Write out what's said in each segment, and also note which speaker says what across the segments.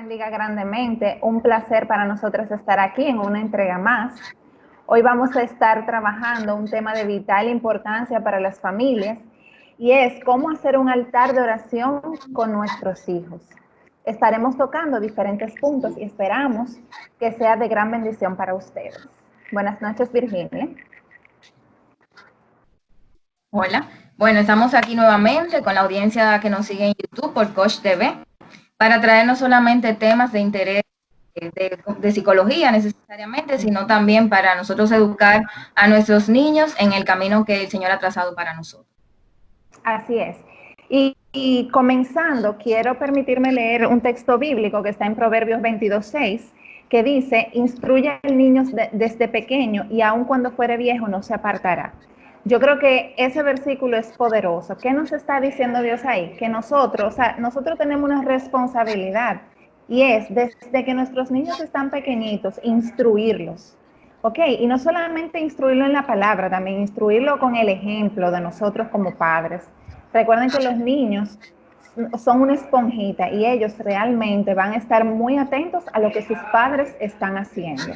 Speaker 1: bendiga grandemente. Un placer para nosotros estar aquí en una entrega más. Hoy vamos a estar trabajando un tema de vital importancia para las familias y es cómo hacer un altar de oración con nuestros hijos. Estaremos tocando diferentes puntos y esperamos que sea de gran bendición para ustedes. Buenas noches, Virginia.
Speaker 2: Hola, bueno, estamos aquí nuevamente con la audiencia que nos sigue en YouTube por Coach TV para traer no solamente temas de interés de psicología necesariamente, sino también para nosotros educar a nuestros niños en el camino que el Señor ha trazado para nosotros.
Speaker 1: Así es. Y comenzando, quiero permitirme leer un texto bíblico que está en Proverbios 22:6, que dice, instruye al niño desde pequeño y aun cuando fuere viejo no se apartará. Yo creo que ese versículo es poderoso. ¿Qué nos está diciendo Dios ahí? Que nosotros tenemos una responsabilidad y es desde que nuestros niños están pequeñitos, instruirlos. ¿Ok? Y no solamente instruirlo en la palabra, también instruirlo con el ejemplo de nosotros como padres. Recuerden que los niños son una esponjita y ellos realmente van a estar muy atentos a lo que sus padres están haciendo.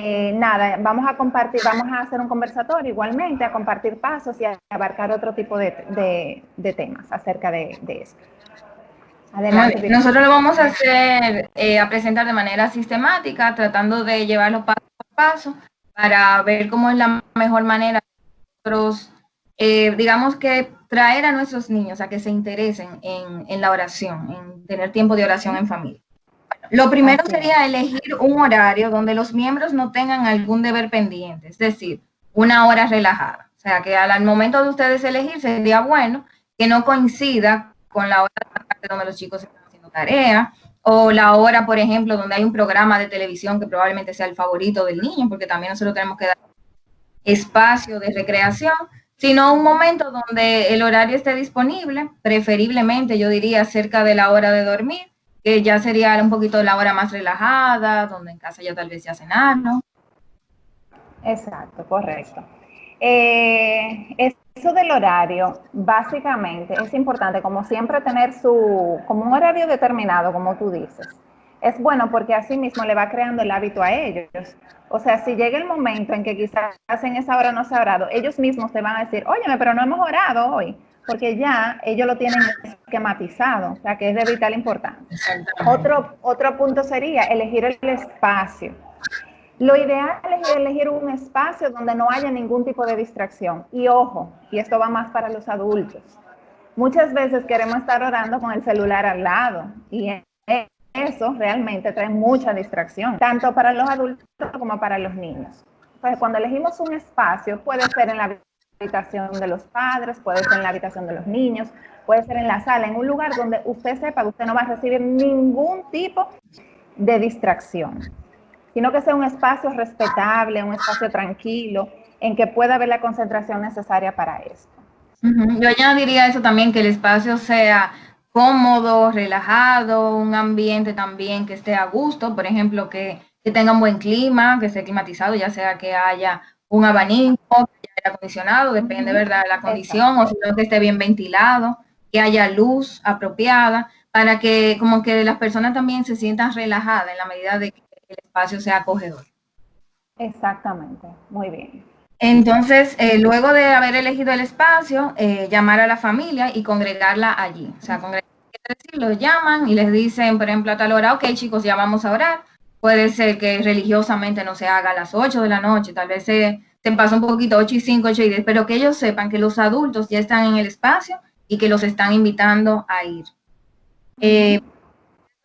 Speaker 1: Nada, vamos a hacer un conversatorio igualmente, a compartir pasos y a abarcar otro tipo de temas acerca de esto.
Speaker 2: Adelante. Nosotros lo vamos a hacer, a presentar de manera sistemática, tratando de llevarlo paso a paso para ver cómo es la mejor manera de nosotros, digamos que traer a nuestros niños a que se interesen en la oración, en tener tiempo de oración en familia. Lo primero sería elegir un horario donde los miembros no tengan algún deber pendiente, es decir, una hora relajada. O sea, que al momento de ustedes elegir sería bueno que no coincida con la hora de la tarde donde los chicos están haciendo tarea, o la hora, por ejemplo, donde hay un programa de televisión que probablemente sea el favorito del niño, porque también nosotros tenemos que dar espacio de recreación, sino un momento donde el horario esté disponible, preferiblemente yo diría cerca de la hora de dormir, que ya sería un poquito la hora más relajada, donde en casa ya tal vez ya cenaron.
Speaker 1: Exacto, correcto. Eso del horario, básicamente, es importante, como siempre, tener como un horario determinado, como tú dices. Es bueno porque así mismo le va creando el hábito a ellos. O sea, si llega el momento en que quizás en esa hora no se ha orado, ellos mismos te van a decir, óyeme, pero no hemos orado hoy, porque ya ellos lo tienen esquematizado, o sea, que es de vital importancia. Otro punto sería elegir el espacio. Lo ideal es elegir un espacio donde no haya ningún tipo de distracción. Y ojo, y esto va más para los adultos. Muchas veces queremos estar orando con el celular al lado y eso realmente trae mucha distracción, tanto para los adultos como para los niños. Entonces, cuando elegimos un espacio, puede ser en la habitación de los padres, puede ser en la habitación de los niños, puede ser en la sala, en un lugar donde usted sepa que usted no va a recibir ningún tipo de distracción, sino que sea un espacio respetable, un espacio tranquilo, en que pueda haber la concentración necesaria para esto.
Speaker 2: Yo añadiría eso también, que el espacio sea cómodo, relajado, un ambiente también que esté a gusto, por ejemplo, que tenga un buen clima, que esté climatizado, ya sea que haya un abanico, que haya aire acondicionado, depende, ¿verdad?, de la condición, o sino que esté bien ventilado, que haya luz apropiada, para que como que las personas también se sientan relajadas en la medida de que el espacio sea acogedor.
Speaker 1: Exactamente, muy bien.
Speaker 2: Entonces, luego de haber elegido el espacio, llamar a la familia y congregarla allí. O sea, congregar, los llaman y les dicen, por ejemplo, a tal hora, ok, chicos, ya vamos a orar. Puede ser que religiosamente no se haga a las 8 de la noche, tal vez se pasa un poquito 8:05, 8:10, pero que ellos sepan que los adultos ya están en el espacio y que los están invitando a ir.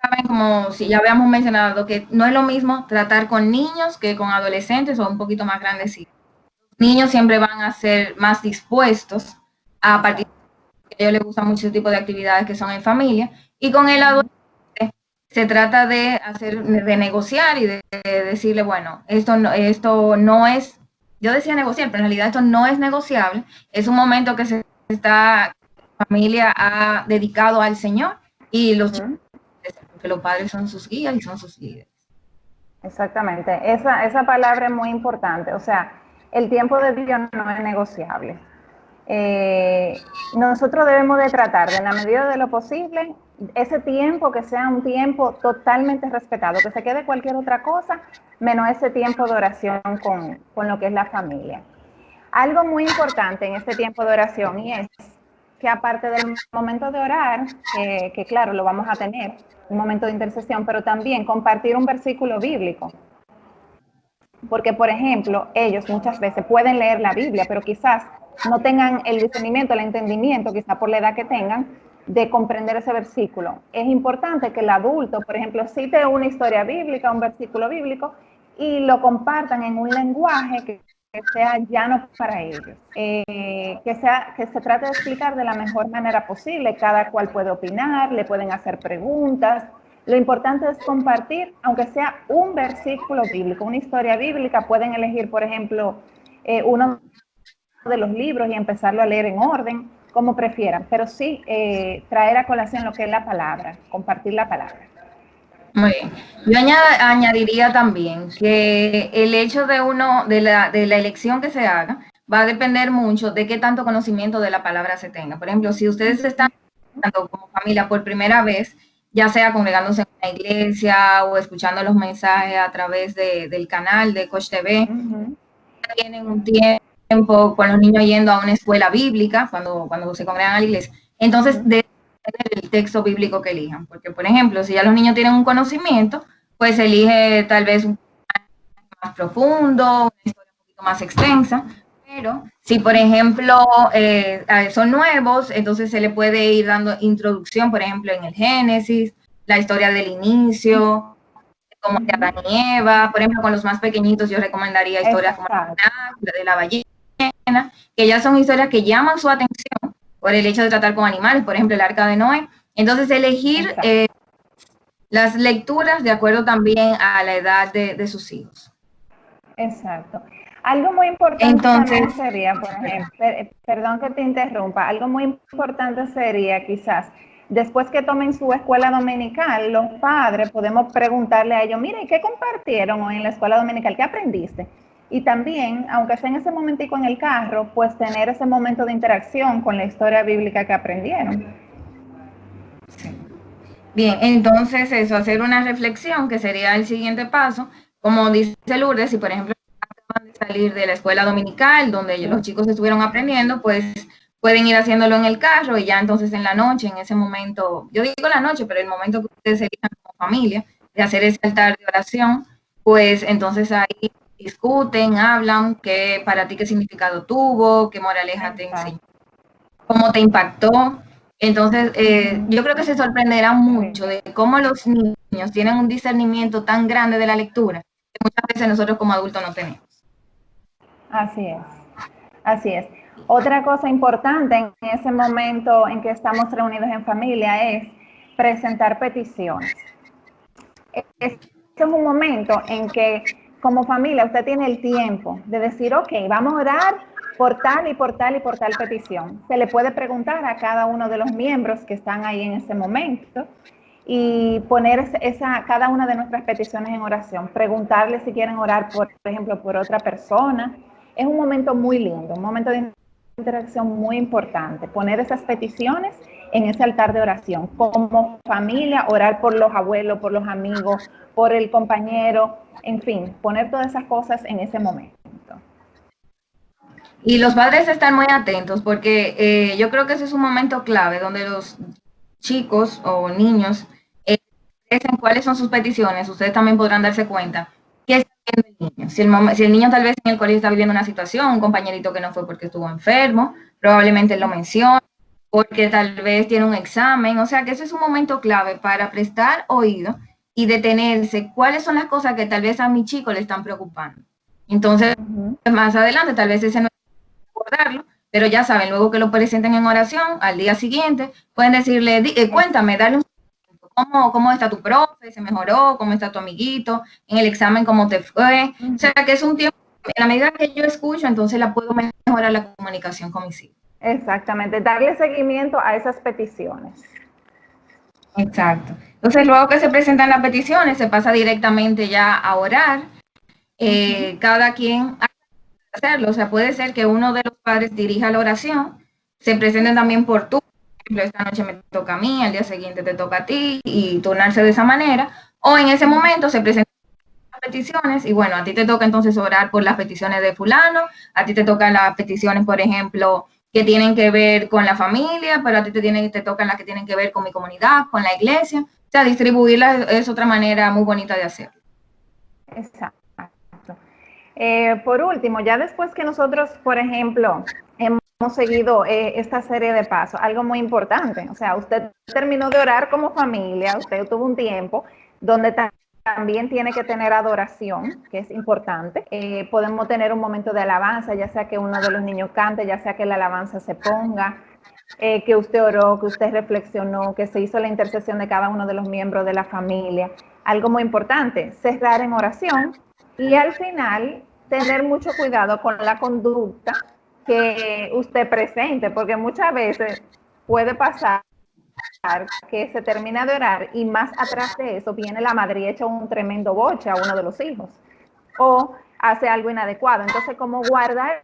Speaker 2: Saben, como si ya habíamos mencionado, que no es lo mismo tratar con niños que con adolescentes o un poquito más grandecitos. Niños siempre van a ser más dispuestos a participar, porque a ellos les gustan mucho tipo de actividades que son en familia, y con el adolescente se trata de negociar y de decirle, bueno, esto no es, yo decía negociar, pero en realidad esto no es negociable, es un momento que la familia ha dedicado al Señor y los chicos, porque los padres son sus guías y son sus líderes.
Speaker 1: Exactamente, esa palabra es muy importante, o sea, el tiempo de Dios no es negociable. nosotros debemos de tratar, de la medida de lo posible, ese tiempo que sea un tiempo totalmente respetado, que se quede cualquier otra cosa, menos ese tiempo de oración con lo que es la familia. Algo muy importante en este tiempo de oración y es que aparte del momento de orar, que claro, lo vamos a tener, un momento de intercesión, pero también compartir un versículo bíblico. Porque, por ejemplo, ellos muchas veces pueden leer la Biblia, pero quizás no tengan el discernimiento, el entendimiento, quizás por la edad que tengan, de comprender ese versículo. Es importante que el adulto, por ejemplo, cite una historia bíblica, un versículo bíblico, y lo compartan en un lenguaje que sea llano para ellos, que se trate de explicar de la mejor manera posible. Cada cual puede opinar, le pueden hacer preguntas. Lo importante es compartir, aunque sea un versículo bíblico, una historia bíblica. Pueden elegir, por ejemplo, uno de los libros y empezarlo a leer en orden, como prefieran, pero sí traer a colación lo que es la palabra, compartir la palabra.
Speaker 2: Muy bien. Yo añadiría también que el hecho de la elección que se haga va a depender mucho de qué tanto conocimiento de la palabra se tenga. Por ejemplo, si ustedes están como familia por primera vez, ya sea congregándose en una iglesia o escuchando los mensajes a través del canal de Coach TV, tienen un tiempo con los niños yendo a una escuela bíblica cuando se congregan a la iglesia. Entonces, el texto bíblico que elijan, porque por ejemplo, si ya los niños tienen un conocimiento, pues elige tal vez un más profundo, una historia un poquito más extensa, pero si por ejemplo son nuevos, entonces se le puede ir dando introducción, por ejemplo, en el Génesis, la historia del inicio, como de Adán y Eva. Por ejemplo, con los más pequeñitos yo recomendaría historias como la de la ballena, que ya son historias que llaman su atención por el hecho de tratar con animales, por ejemplo, el Arca de Noé. Entonces, elegir las lecturas de acuerdo también a la edad de sus hijos.
Speaker 1: Exacto. Algo muy importante
Speaker 2: entonces,
Speaker 1: también sería, por ejemplo, perdón que te interrumpa, algo muy importante sería quizás, después que tomen su escuela dominical, los padres podemos preguntarle a ellos, mira, ¿y qué compartieron hoy en la escuela dominical? ¿Qué aprendiste? Y también, aunque sea en ese momentico en el carro, pues tener ese momento de interacción con la historia bíblica que aprendieron.
Speaker 2: Sí. Bien, entonces eso, hacer una reflexión, que sería el siguiente paso. Como dice Lourdes, si por ejemplo acaban de salir de la escuela dominical, donde los chicos estuvieron aprendiendo, pues pueden ir haciéndolo en el carro y ya entonces en la noche, en ese momento, yo digo la noche, pero el momento que ustedes elijan como familia, de hacer ese altar de oración, pues entonces ahí discuten, hablan, qué para ti qué significado tuvo, qué moraleja te enseñó, cómo te impactó. Entonces, yo creo que se sorprenderán mucho de cómo los niños tienen un discernimiento tan grande de la lectura que muchas veces nosotros como adultos no tenemos.
Speaker 1: Así es, así es. Otra cosa importante en ese momento en que estamos reunidos en familia es presentar peticiones. Este es un momento en que como familia usted tiene el tiempo de decir, ok, vamos a orar por tal y por tal y por tal petición. Se le puede preguntar a cada uno de los miembros que están ahí en ese momento y poner cada una de nuestras peticiones en oración. Preguntarle si quieren orar, por ejemplo, por otra persona. Es un momento muy lindo, un momento de interacción muy importante. Poner esas peticiones en ese altar de oración. Como familia, orar por los abuelos, por los amigos, por el compañero, en fin, poner todas esas cosas en ese momento.
Speaker 2: Y los padres están muy atentos porque yo creo que ese es un momento clave donde los chicos o niños expresen cuáles son sus peticiones. Ustedes también podrán darse cuenta qué está viviendo el niño. Si el niño tal vez en el colegio está viviendo una situación, un compañerito que no fue porque estuvo enfermo, probablemente lo menciona, porque tal vez tiene un examen. O sea que ese es un momento clave para prestar oído y detenerse. ¿Cuáles son las cosas que tal vez a mi chico le están preocupando? Entonces, más adelante, tal vez ese no abordarlo, pero ya saben, luego que lo presenten en oración, al día siguiente, pueden decirle, cuéntame, dale un ¿Cómo está tu profe? ¿Se mejoró? ¿Cómo está tu amiguito? En el examen, ¿cómo te fue? O sea, que es un tiempo, en la medida que yo escucho, entonces la puedo mejorar la comunicación con mis hijos.
Speaker 1: Exactamente, darle seguimiento a esas peticiones.
Speaker 2: Exacto. Entonces, luego que se presentan las peticiones, se pasa directamente ya a orar. Cada quien hacerlo. O sea, puede ser que uno de los padres dirija la oración, se presenten también por tú. Por ejemplo, esta noche me toca a mí, al día siguiente te toca a ti, y turnarse de esa manera. O en ese momento se presentan las peticiones y bueno, a ti te toca entonces orar por las peticiones de fulano, a ti te tocan las peticiones, por ejemplo, que tienen que ver con la familia, pero a ti te tocan las que tienen que ver con mi comunidad, con la iglesia. O sea, distribuirlas es otra manera muy bonita de hacerlo.
Speaker 1: Exacto. Por último, ya después que nosotros, por ejemplo, hemos seguido esta serie de pasos, algo muy importante, o sea, usted terminó de orar como familia, usted tuvo un tiempo donde también tiene que tener adoración, que es importante. Podemos tener un momento de alabanza, ya sea que uno de los niños cante, ya sea que la alabanza se ponga, que usted oró, que usted reflexionó, que se hizo la intercesión de cada uno de los miembros de la familia. Algo muy importante, cerrar en oración y al final tener mucho cuidado con la conducta que usted presente, porque muchas veces puede pasar que se termina de orar y más atrás de eso viene la madre y echa un tremendo boche a uno de los hijos o hace algo inadecuado. Entonces, como guardar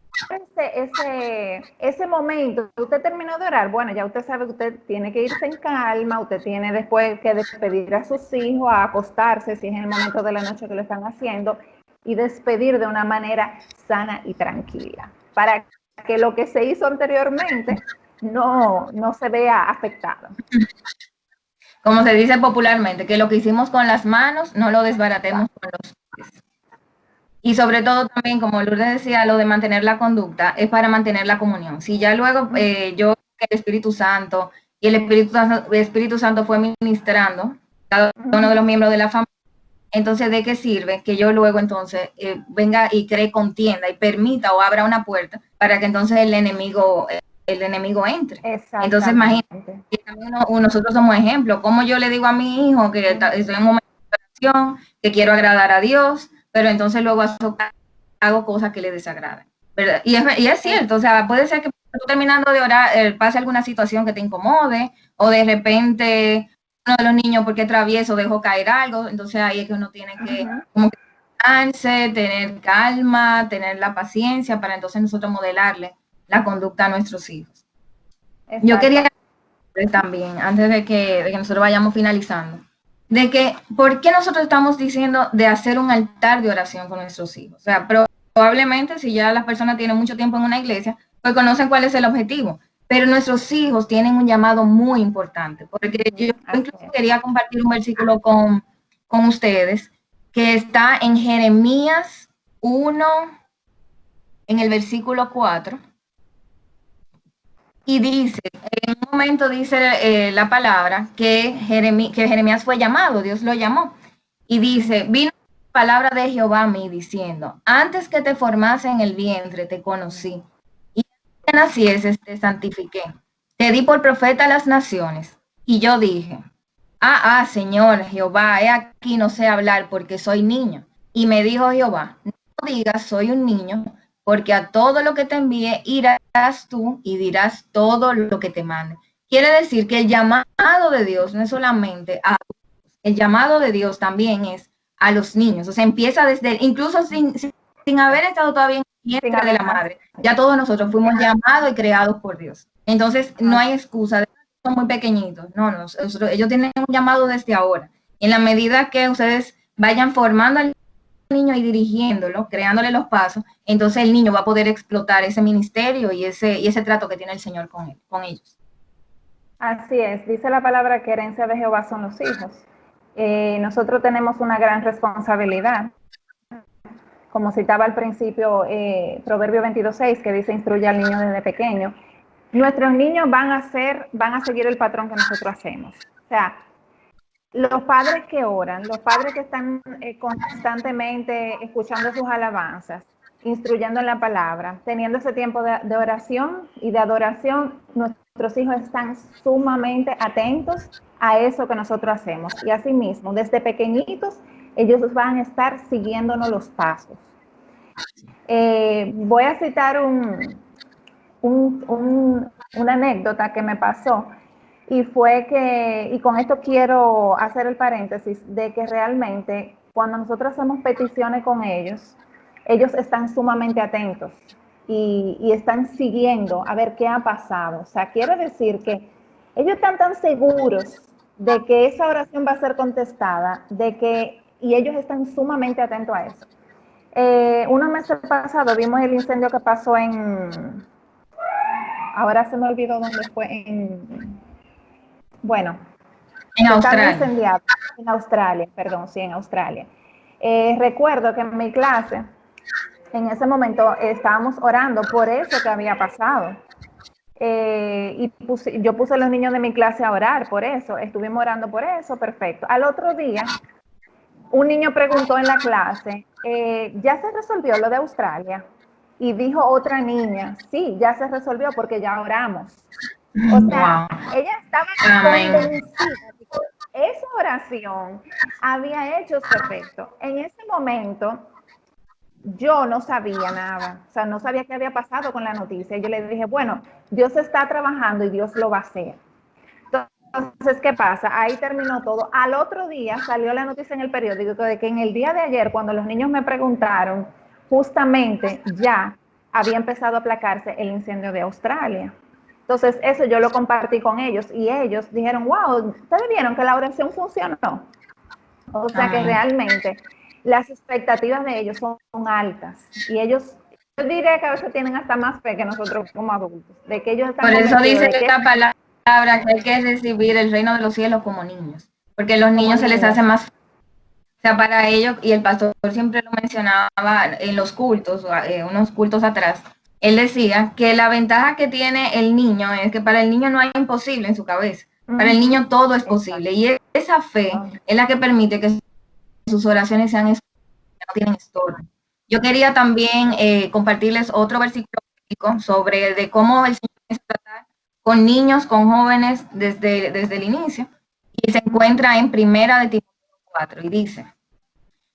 Speaker 1: ese momento, usted terminó de orar, bueno, ya usted sabe que usted tiene que irse en calma, usted tiene después que despedir a sus hijos, a acostarse, si es en el momento de la noche que lo están haciendo, y despedir de una manera sana y tranquila, para que lo que se hizo anteriormente no se vea afectado.
Speaker 2: Como se dice popularmente, que lo que hicimos con las manos no lo desbaratemos con los pies. Y sobre todo también, como Lourdes decía, lo de mantener la conducta es para mantener la comunión. Si ya luego yo, el Espíritu Santo, y el Espíritu Santo fue ministrando cada uno de los miembros de la familia, entonces, ¿de qué sirve que yo luego entonces venga y cree contienda y permita o abra una puerta para que entonces el enemigo entre? Entonces, imagínate, nosotros somos ejemplo. Como yo le digo a mi hijo que estoy en un momento de oración, que quiero agradar a Dios, pero entonces luego hago cosas que le desagradan, ¿verdad? Y es cierto, o sea, puede ser que tú terminando de orar pase alguna situación que te incomode o de repente uno de los niños porque travieso dejó caer algo, entonces ahí es que uno tiene que como que tener calma, tener la paciencia para entonces nosotros modelarle la conducta a nuestros hijos. Exacto. Yo quería también, antes de que nosotros vayamos finalizando, de que ¿por qué nosotros estamos diciendo de hacer un altar de oración con nuestros hijos? O sea, probablemente si ya las personas tienen mucho tiempo en una iglesia, pues conocen cuál es el objetivo. Pero nuestros hijos tienen un llamado muy importante, porque yo incluso quería compartir un versículo con ustedes que está en Jeremías 1, en el versículo 4, y dice, en un momento dice la palabra que Jeremías fue llamado, Dios lo llamó, y dice, vino la palabra de Jehová a mí diciendo, antes que te formase en el vientre te conocí, y antes que nacieses te santifiqué, te di por profeta a las naciones, y yo dije, Señor Jehová, he aquí no sé hablar porque soy niño, y me dijo Jehová, no digas soy un niño, porque a todo lo que te envíe irás tú y dirás todo lo que te mande. Quiere decir que el llamado de Dios no es solamente a el llamado de Dios también es a los niños. O sea, empieza desde, incluso sin haber estado todavía en el vientre de la madre. Ya todos nosotros fuimos llamados y creados por Dios. Entonces, no hay excusa. Son muy pequeñitos. No, ellos tienen un llamado desde ahora. En la medida que ustedes vayan formando al niño y dirigiéndolo, creándole los pasos, entonces el niño va a poder explotar ese ministerio y ese trato que tiene el Señor con ellos.
Speaker 1: Así es, dice la palabra que herencia de Jehová son los hijos. Nosotros tenemos una gran responsabilidad, como citaba al principio Proverbio 22:6, que dice instruye al niño desde pequeño. Nuestros niños van a seguir el patrón que nosotros hacemos. O sea, los padres que oran, los padres que están constantemente escuchando sus alabanzas, instruyendo en la palabra, teniendo ese tiempo de oración y de adoración, nuestros hijos están sumamente atentos a eso que nosotros hacemos. Y asimismo, desde pequeñitos, ellos van a estar siguiéndonos los pasos. Voy a citar una anécdota que me pasó. Y fue que, y con esto quiero hacer el paréntesis, de que realmente cuando nosotros hacemos peticiones con ellos, ellos están sumamente atentos y están siguiendo a ver qué ha pasado. O sea, quiere decir que ellos están tan seguros de que esa oración va a ser contestada, y ellos están sumamente atentos a eso. Unos meses pasados vimos el incendio que pasó ahora se me olvidó dónde fue, bueno,
Speaker 2: En
Speaker 1: que estaba
Speaker 2: Australia.
Speaker 1: incendiado en Australia, perdón, sí, en Australia. Recuerdo que en mi clase, en ese momento estábamos orando por eso que había pasado. Yo puse a los niños de mi clase a orar por eso, estuvimos orando por eso, perfecto. Al otro día, un niño preguntó en la clase, ¿ya se resolvió lo de Australia? Y dijo otra niña, sí, ya se resolvió porque ya oramos. O sea,
Speaker 2: Wow.
Speaker 1: ella estaba
Speaker 2: Amén.
Speaker 1: convencida de que esa oración había hecho su efecto. En ese momento, yo no sabía nada, o sea, no sabía qué había pasado con la noticia. Yo le dije, bueno, Dios está trabajando y Dios lo va a hacer. Entonces, ¿qué pasa? Ahí terminó todo. Al otro día salió la noticia en el periódico de que en el día de ayer, cuando los niños me preguntaron, justamente ya había empezado a aplacarse el incendio de Australia. Entonces, eso yo lo compartí con ellos y ellos dijeron, wow, ustedes vieron que la oración funcionó. O sea que
Speaker 2: Amén.
Speaker 1: realmente las expectativas de ellos son altas y ellos, yo diría que a veces tienen hasta más fe que nosotros como adultos, de que ellos están
Speaker 2: Por eso
Speaker 1: convencidos
Speaker 2: dice
Speaker 1: de que
Speaker 2: la palabra que hay que recibir el reino de los cielos como niños, porque los
Speaker 1: como
Speaker 2: niños se les
Speaker 1: niños.
Speaker 2: hace más, o sea, para ellos, y el pastor siempre lo mencionaba en los cultos, unos cultos atrás, él decía que la ventaja que tiene el niño es que para el niño no hay imposible en su cabeza, para el niño todo es
Speaker 1: Exacto.
Speaker 2: posible, y esa fe es la que permite que sus oraciones sean no tienen estorbo. Yo quería también compartirles otro versículo sobre de cómo el Señor es tratar con niños, con jóvenes desde el inicio, y se encuentra en Primera de Timoteo 4 y dice,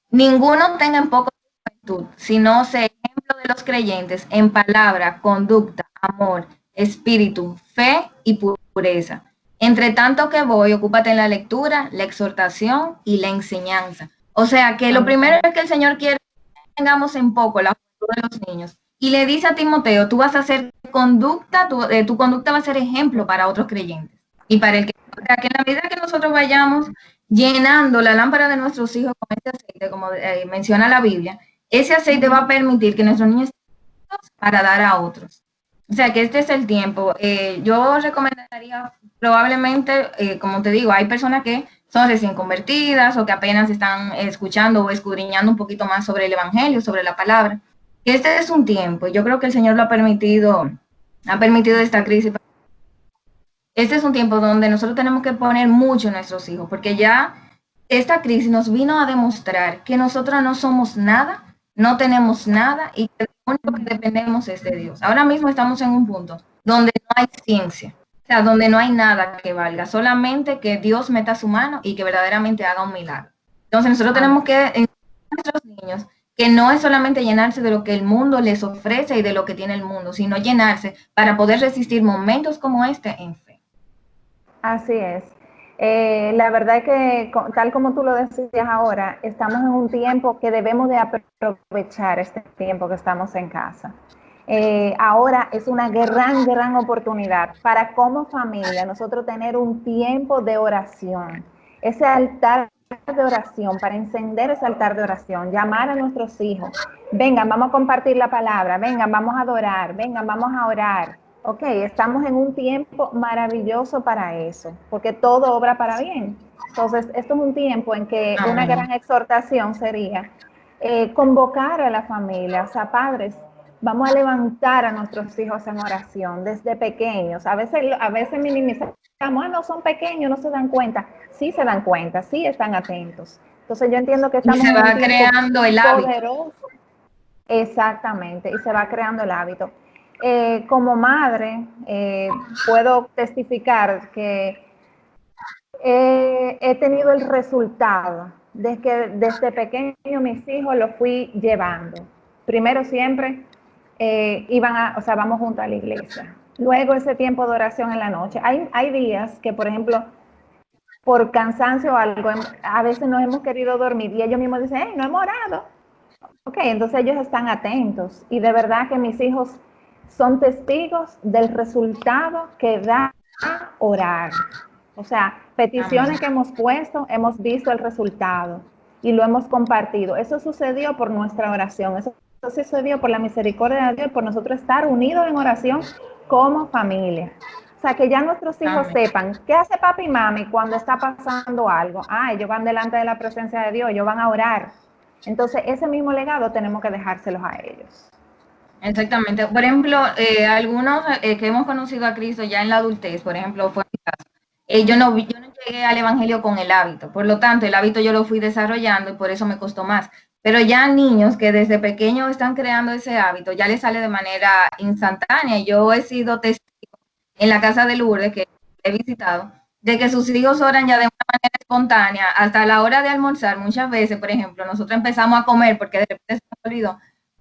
Speaker 2: ninguno tenga en poco juventud, sino sea ejemplo de los creyentes en palabra, conducta, amor, espíritu, fe y pureza. Entre tanto que voy, ocúpate en la lectura, la exhortación y la enseñanza. O sea que lo primero es que el Señor quiere que tengamos en poco la juventud de los niños. Y le dice a Timoteo, tú vas a hacer conducta, tu conducta va a ser ejemplo para otros creyentes. Y para el que, o sea, que en la medida que nosotros vayamos llenando la lámpara de nuestros hijos con este aceite, como menciona la Biblia, ese aceite va a permitir que nuestros niños estén para dar a otros. O sea que este es el tiempo. Yo recomendaría probablemente, como te digo, hay personas que son recién convertidas o que apenas están escuchando o escudriñando un poquito más sobre el Evangelio, sobre la palabra. Que este es un tiempo, yo creo que el Señor lo ha permitido esta crisis. Este es un tiempo donde nosotros tenemos que poner mucho en nuestros hijos, porque ya esta crisis nos vino a demostrar que nosotros no somos nada, no tenemos nada y que lo único que dependemos es de Dios. Ahora mismo estamos en un punto donde no hay ciencia, o sea, donde no hay nada que valga, solamente que Dios meta su mano y que verdaderamente haga un milagro. Entonces nosotros tenemos que enseñar a nuestros niños que no es solamente llenarse de lo que el mundo les ofrece y de lo que tiene el mundo, sino llenarse para poder resistir momentos como este en fe.
Speaker 1: Así es. La verdad es que, tal como tú lo decías ahora, estamos en un tiempo que debemos de aprovechar este tiempo que estamos en casa. Ahora es una gran oportunidad para como familia nosotros tener un tiempo de oración, ese altar de oración, para encender ese altar de oración, llamar a nuestros hijos, vengan, vamos a compartir la palabra, vengan, vamos a adorar, vengan, vamos a orar. Ok, estamos en un tiempo maravilloso para eso, porque todo obra para bien. Entonces, esto es un tiempo en que una
Speaker 2: Amén.
Speaker 1: gran exhortación sería convocar a la familia, o sea, padres, vamos a levantar a nuestros hijos en oración desde pequeños. A veces minimizamos, no son pequeños, no se dan cuenta. Sí se dan cuenta, sí están atentos. Entonces, yo entiendo que
Speaker 2: Y
Speaker 1: estamos
Speaker 2: se
Speaker 1: en un
Speaker 2: va
Speaker 1: tiempo
Speaker 2: creando el hábito.
Speaker 1: poderoso. Exactamente, y se va creando el hábito. Como madre, puedo testificar que he tenido el resultado de que desde pequeño mis hijos los fui llevando. Primero siempre o sea, vamos juntos a la iglesia. Luego ese tiempo de oración en la noche. Hay días que, por ejemplo, por cansancio o algo, a veces nos hemos querido dormir y ellos mismos dicen, no hemos orado. Ok, entonces ellos están atentos y de verdad que mis hijos son testigos del resultado que da orar. O sea,
Speaker 2: Amén.
Speaker 1: peticiones que hemos puesto, hemos visto el resultado y lo hemos compartido. Eso sucedió por nuestra oración, eso sucedió por la misericordia de Dios, por nosotros estar unidos en oración como familia. O sea, que ya nuestros hijos
Speaker 2: Amén.
Speaker 1: sepan qué hace papi y mami cuando está pasando algo. Ah, ellos van delante de la presencia de Dios, ellos van a orar. Entonces, ese mismo legado tenemos que dejárselos a ellos.
Speaker 2: Exactamente. Por ejemplo, algunos que hemos conocido a Cristo ya en la adultez, por ejemplo, fue mi caso. Yo no llegué al Evangelio con el hábito, por lo tanto, el hábito yo lo fui desarrollando y por eso me costó más. Pero ya niños que desde pequeños están creando ese hábito, ya les sale de manera instantánea. Yo he sido testigo en la casa de Lourdes, que he visitado, de que sus hijos oran ya de una manera espontánea, hasta la hora de almorzar. Muchas veces, por ejemplo, nosotros empezamos a comer porque de repente se nos olvidó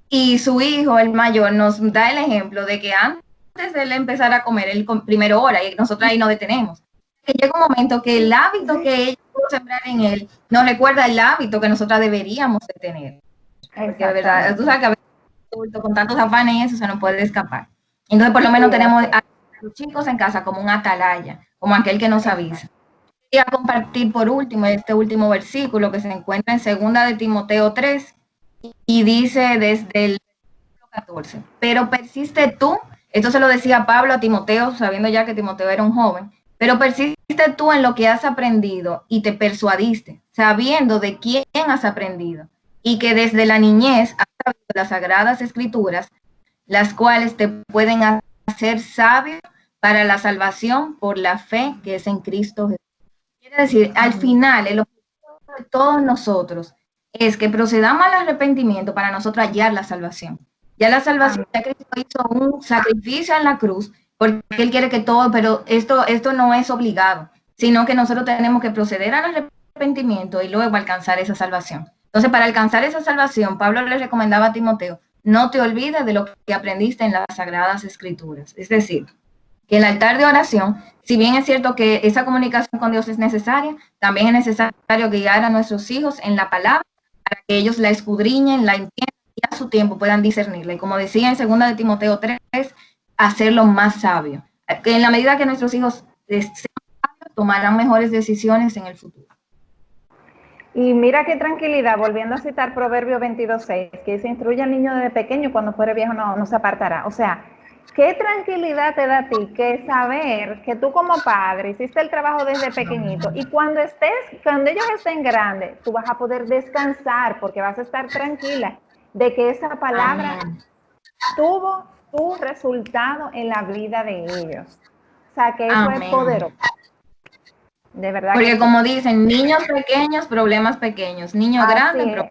Speaker 2: y su hijo, el mayor, nos da el ejemplo de que antes de él empezar a comer, él primero ora y nosotros ahí no detenemos. Que llega un momento que el hábito que ella pudo sembrar en él nos recuerda el hábito que nosotros deberíamos de tener. Porque de verdad, tú
Speaker 1: Exactamente.
Speaker 2: sabes que a veces con tantos afanes y eso se nos puede escapar. Entonces, por lo menos
Speaker 1: Sí,
Speaker 2: tenemos
Speaker 1: así.
Speaker 2: a los chicos en casa como un atalaya, como aquel que nos avisa. Voy a compartir por último este último versículo que se encuentra en 2 de Timoteo 3 y dice desde el 14. Pero persiste tú, esto se lo decía Pablo a Timoteo, sabiendo ya que Timoteo era un joven, pero persiste tú en lo que has aprendido y te persuadiste, sabiendo de quién has aprendido, y que desde la niñez has sabido las sagradas escrituras, las cuales te pueden hacer sabio para la salvación por la fe que es en Cristo Jesús. Quiere decir, al final, el objetivo de todos nosotros es que procedamos al arrepentimiento para nosotros hallar la salvación. Ya la salvación,
Speaker 1: Amén.
Speaker 2: ya Cristo hizo un sacrificio en la cruz, porque Él quiere que todo, pero esto no es obligado, sino que nosotros tenemos que proceder al arrepentimiento y luego alcanzar esa salvación. Entonces, para alcanzar esa salvación, Pablo le recomendaba a Timoteo, no te olvides de lo que aprendiste en las Sagradas Escrituras. Es decir, que el altar de oración, si bien es cierto que esa comunicación con Dios es necesaria, también es necesario guiar a nuestros hijos en la palabra para que ellos la escudriñen, la entiendan y a su tiempo puedan discernirla. Y como decía en 2 de Timoteo 3, hacerlo más sabio. Que en la medida que nuestros hijos sean sabios, tomarán mejores decisiones en el futuro.
Speaker 1: Y mira qué tranquilidad, volviendo a citar Proverbio 22:6, que dice, instruye al niño desde pequeño y cuando fuere viejo no se apartará. O sea, qué tranquilidad te da a ti que saber que tú como padre hiciste el trabajo desde pequeñito y cuando ellos estén grandes, tú vas a poder descansar porque vas a estar tranquila de que esa palabra
Speaker 2: Amén.
Speaker 1: tuvo tu resultado en la vida de ellos. O sea, que eso es
Speaker 2: Amén.
Speaker 1: poderoso. De verdad que
Speaker 2: Porque
Speaker 1: sí.
Speaker 2: como dicen, niños pequeños, problemas pequeños, niños
Speaker 1: Así
Speaker 2: grandes,
Speaker 1: es.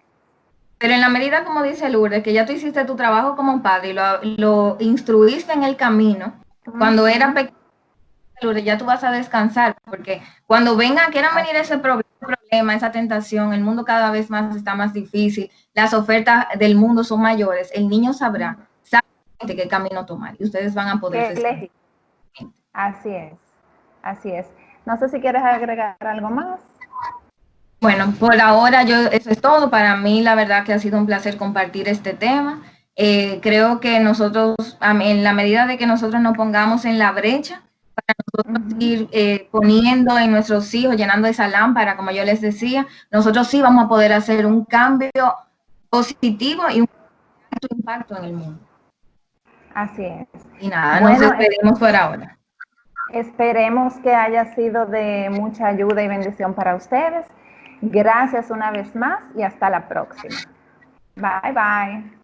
Speaker 2: pero en la medida, como dice Lourdes, que ya tú hiciste tu trabajo como padre y lo instruiste en el camino, cuando era
Speaker 1: Uh-huh.
Speaker 2: pequeño, Lourdes, ya tú vas a descansar, porque cuando quieran venir ese problema, esa tentación, el mundo cada vez más está más difícil, las ofertas del mundo son mayores, el niño sabrá exactamente qué camino tomar y ustedes van a poder
Speaker 1: Que
Speaker 2: descansar.
Speaker 1: elegí. Así es. Así es. No sé si quieres agregar algo más.
Speaker 2: Bueno, por ahora eso es todo. Para mí, la verdad que ha sido un placer compartir este tema. Creo que nosotros, en la medida de que nosotros nos pongamos en la brecha, para nosotros
Speaker 1: Uh-huh.
Speaker 2: ir poniendo en nuestros hijos, llenando esa lámpara, como yo les decía, nosotros sí vamos a poder hacer un cambio positivo y un impacto en el mundo.
Speaker 1: Así es.
Speaker 2: Y nada, nos
Speaker 1: Bueno,
Speaker 2: despedimos por ahora.
Speaker 1: esperemos que haya sido de mucha ayuda y bendición para ustedes. Gracias una vez más y hasta la próxima. Bye bye.